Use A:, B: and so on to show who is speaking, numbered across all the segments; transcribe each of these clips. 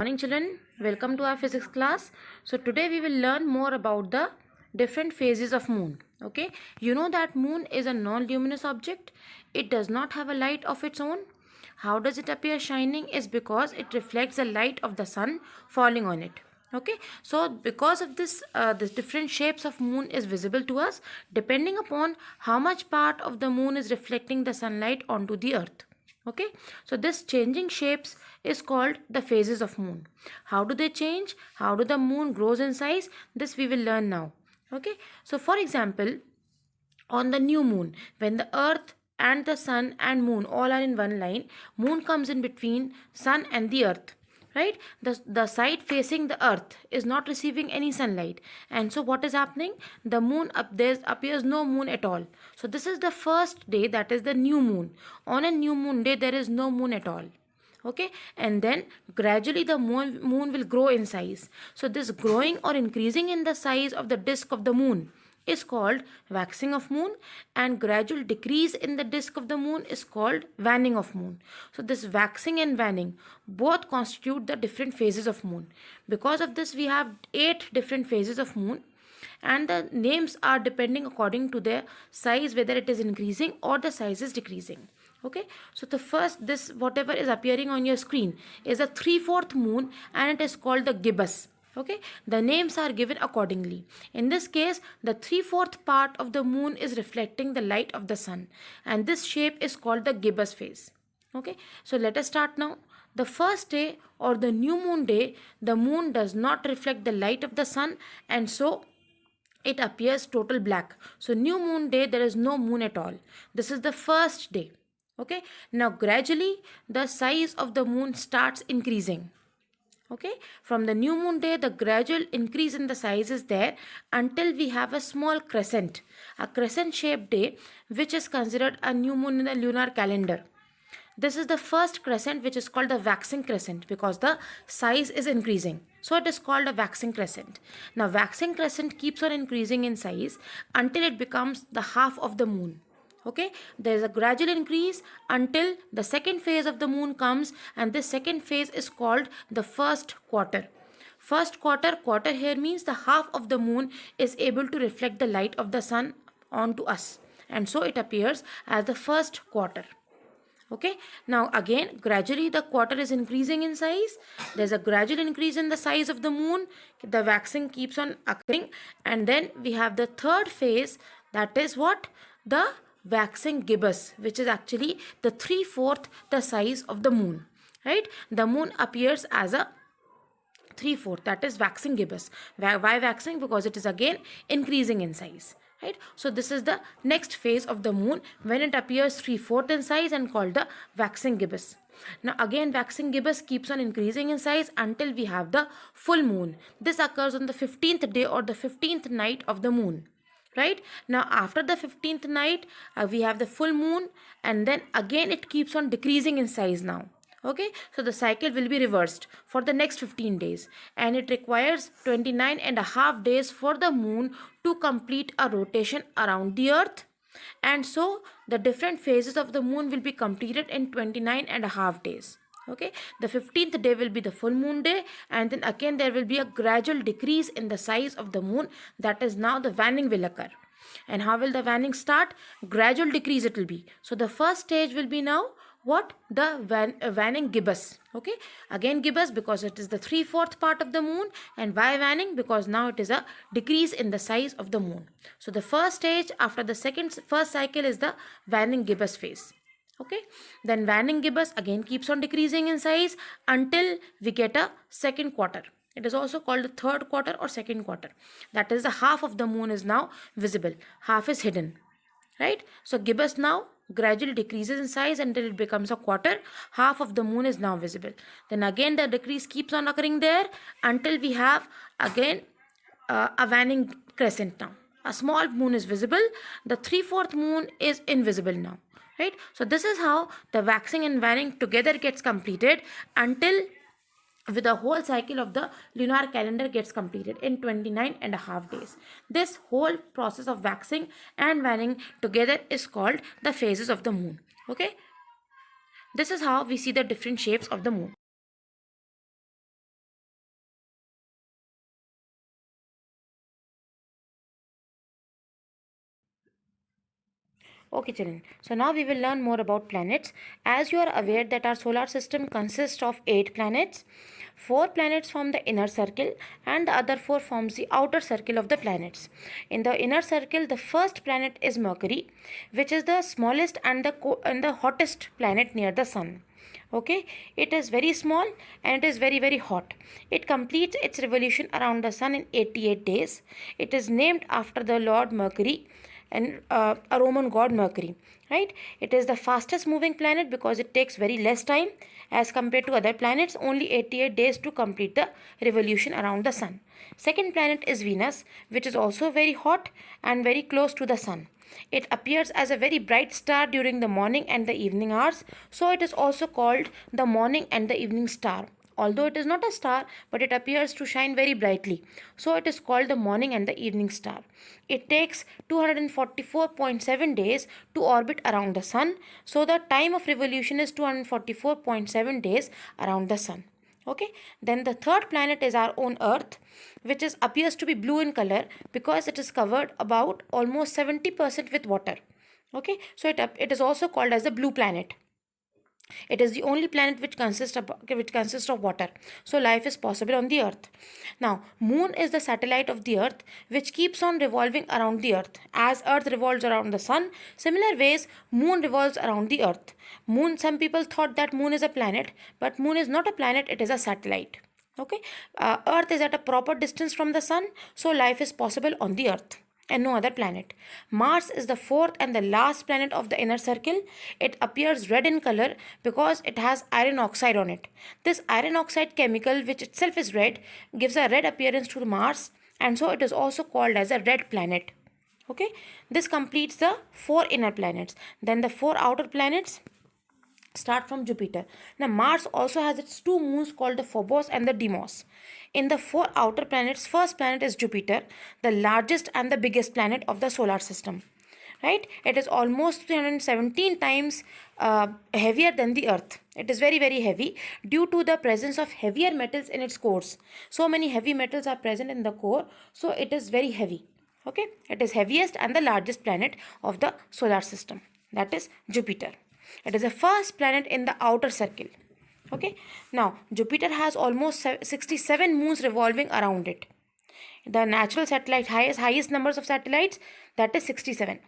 A: Morning children, welcome to our physics class. So today we will learn more about the different phases of moon. Okay, you know that moon is a non-luminous object. It does not have a light of its own. How does it appear shining is because it reflects the light of the sun falling on it. Okay, so because of this the different shapes of moon is visible to us depending upon how much part of the moon is reflecting the sunlight onto the earth. Okay, so this changing shapes is called the phases of moon. How do they change? How do the moon grows in size? This we will learn now. Okay, so for example, on the new moon, when the earth and the sun and moon all are in one line, moon comes in between sun and the earth, right? The side facing the earth is not receiving any sunlight, and so what is happening? The moon up there appears no moon at all. So this is the first day, that is the new moon. On a new moon day there is no moon at all. Okay, and then gradually the moon will grow in size. So this growing or increasing in the size of the disk of the moon is called waxing of moon, and gradual decrease in the disk of the moon is called waning of moon. So this waxing and waning both constitute the different phases of moon. Because of this we have 8 different phases of moon, and the names are depending according to their size, whether it is increasing or the size is decreasing. Okay, so the first, this whatever is appearing on your screen is a 3/4 moon, and it is called the gibbous. Okay, the names are given accordingly. In this case, the 3/4 part of the moon is reflecting the light of the sun, and this shape is called the gibbous phase. Okay, so let us start now. The first day or the new moon day, the moon does not reflect the light of the sun, and so it appears total black. So new moon day there is no moon at all. This is the first day. Okay, now gradually the size of the moon starts increasing. Okay, from the new moon day the gradual increase in the size is there until we have a small crescent, a crescent shaped day, which is considered a new moon in the lunar calendar. This is the first crescent, which is called the waxing crescent, because the size is increasing. So it is called a waxing crescent. Now waxing crescent keeps on increasing in size until it becomes the half of the moon. Okay, there is a gradual increase until the second phase of the moon comes, and this second phase is called the first quarter. First quarter, quarter here means the half of the moon is able to reflect the light of the sun onto us, and so it appears as the first quarter. Okay, now again gradually the quarter is increasing in size. There's a gradual increase in the size of the moon. The waxing keeps on occurring, and then we have the third phase, that is what? The waxing gibbous, which is actually the 3/4 the size of the moon, right? The moon appears as a 3/4, that is waxing gibbous. Why waxing? Because it is again increasing in size, right? So this is the next phase of the moon when it appears 3/4 in size and called the waxing gibbous. Now again waxing gibbous keeps on increasing in size until we have the full moon. This occurs on the 15th day or the 15th night of the moon. Right now, after the 15th night we have the full moon, and then again it keeps on decreasing in size now. Okay, so the cycle will be reversed for the next 15 days, and it requires 29.5 days for the moon to complete a rotation around the earth, and so the different phases of the moon will be completed in 29.5 days. Okay, the 15th day will be the full moon day, and then again there will be a gradual decrease in the size of the moon, that is now the waning will occur. And how will the waning start? Gradual decrease it will be. So the first stage will be now what? The waning gibbous. Okay, again gibbous because it is the 3/4 part of the moon, and why waning? Because now it is a decrease in the size of the moon. So the first stage after the first cycle is the waning gibbous phase. Okay, then waning gibbous again keeps on decreasing in size until we get a second quarter. It is also called the third quarter or second quarter. That is the half of the moon is now visible, half is hidden, right? So gibbous now gradually decreases in size until it becomes a quarter. Half of the moon is now visible. Then again the decrease keeps on occurring there until we have again a waning crescent now. A small moon is visible. The 3/4 moon is invisible now. Right, so this is how the waxing and waning together gets completed until with the whole cycle of the lunar calendar gets completed in 29.5 days. This whole process of waxing and waning together is called the phases of the moon. Okay, this is how we see the different shapes of the moon. Okay, children. So now we will learn more about planets. As you are aware that our solar system consists of 8 planets. 4 planets form the inner circle and the other 4 forms the outer circle of the planets. In the inner circle, the first planet is Mercury, which is the smallest and the hottest planet near the sun. Okay, it is very small and it is very hot. It completes its revolution around the sun in 88 days. It is named after the Lord Mercury and a Roman god Mercury, right? It is the fastest moving planet because it takes very less time as compared to other planets, only 88 days to complete the revolution around the sun. Second planet is Venus, which is also very hot and very close to the sun. It appears as a very bright star during the morning and the evening hours, so it is also called the morning and the evening star. Although it is not a star, but it appears to shine very brightly, so it is called the morning and the evening star. It takes 244.7 days to orbit around the sun, so the time of revolution is 244.7 days around the sun. Okay, then the third planet is our own Earth, which appears to be blue in color because it is covered about almost 70% with water. Okay, so it is also called as the blue planet. It is the only planet which consists of water, so life is possible on the Earth. Now, Moon is the satellite of the Earth, which keeps on revolving around the Earth. As Earth revolves around the Sun, similar ways Moon revolves around the Earth. Moon. Some people thought that Moon is a planet, but Moon is not a planet; it is a satellite. Okay, Earth is at a proper distance from the Sun, so life is possible on the Earth and no other planet. Mars is the fourth and the last planet of the inner circle. It appears red in color because it has iron oxide on it. This iron oxide chemical, which itself is red, gives a red appearance to Mars, and so it is also called as a red planet. Okay, this completes the 4 inner planets. Then the 4 outer planets start from Jupiter. Now, Mars also has its 2 moons called the Phobos and the Deimos. In the 4 outer planets, first planet is Jupiter, the largest and the biggest planet of the solar system. Right? It is almost 317 times heavier than the Earth. It is very heavy due to the presence of heavier metals in its cores. So many heavy metals are present in the core, so it is very heavy. Okay, it is heaviest and the largest planet of the solar system. That is Jupiter. It is the first planet in the outer circle. Okay, now Jupiter has almost 67 moons revolving around it. The natural satellite highest numbers of satellites, that is 67.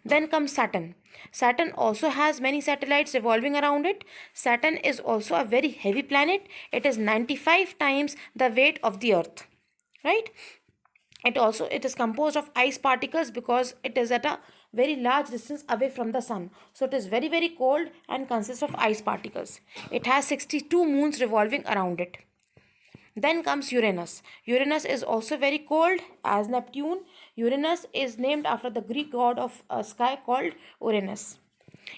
A: Then comes Saturn. Saturn also has many satellites revolving around it. Saturn is also a very heavy planet. It is 95 times the weight of the Earth. Right? It is composed of ice particles because it is at a very large distance away from the sun, so it is very cold and consists of ice particles. It has 62 moons revolving around it. Then comes Uranus. Uranus is also very cold as Neptune. Uranus is named after the Greek god of sky called Uranus.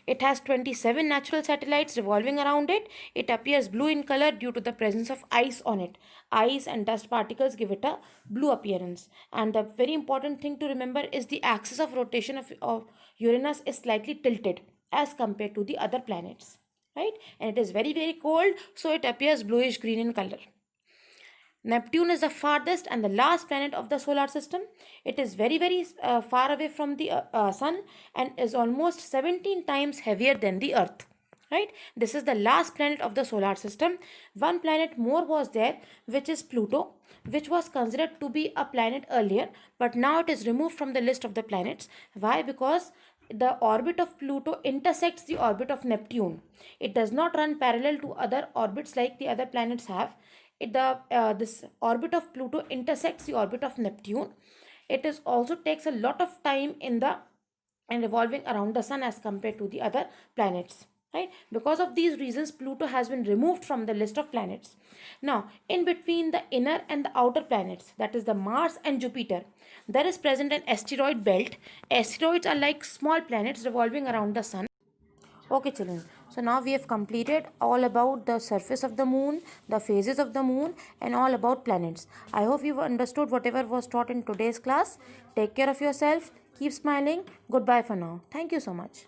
A: It has 27 natural satellites revolving around it. It appears blue in color due to the presence of ice on it. Ice and dust particles give it a blue appearance. And the very important thing to remember is the axis of rotation of Uranus is slightly tilted as compared to the other planets. Right? And it is very cold, so it appears bluish green in color. Neptune is the farthest and the last planet of the solar system. It is very far away from the sun and is almost 17 times heavier than the Earth. Right? This is the last planet of the solar system. One planet more was there, which is Pluto, which was considered to be a planet earlier, but now it is removed from the list of the planets. Why? Because the orbit of Pluto intersects the orbit of Neptune. It does not run parallel to other orbits like the other planets have. This orbit of Pluto intersects the orbit of Neptune. It is also takes a lot of time in revolving around the sun as compared to the other planets. Right? Because of these reasons, Pluto has been removed from the list of planets. Now, in between the inner and the outer planets, that is the Mars and Jupiter, there is present an asteroid belt. Asteroids are like small planets revolving around the sun. Okay, children. So now we have completed all about the surface of the moon, the phases of the moon, and all about planets. I hope you've understood whatever was taught in today's class. Take care of yourself. Keep smiling. Goodbye for now. Thank you so much.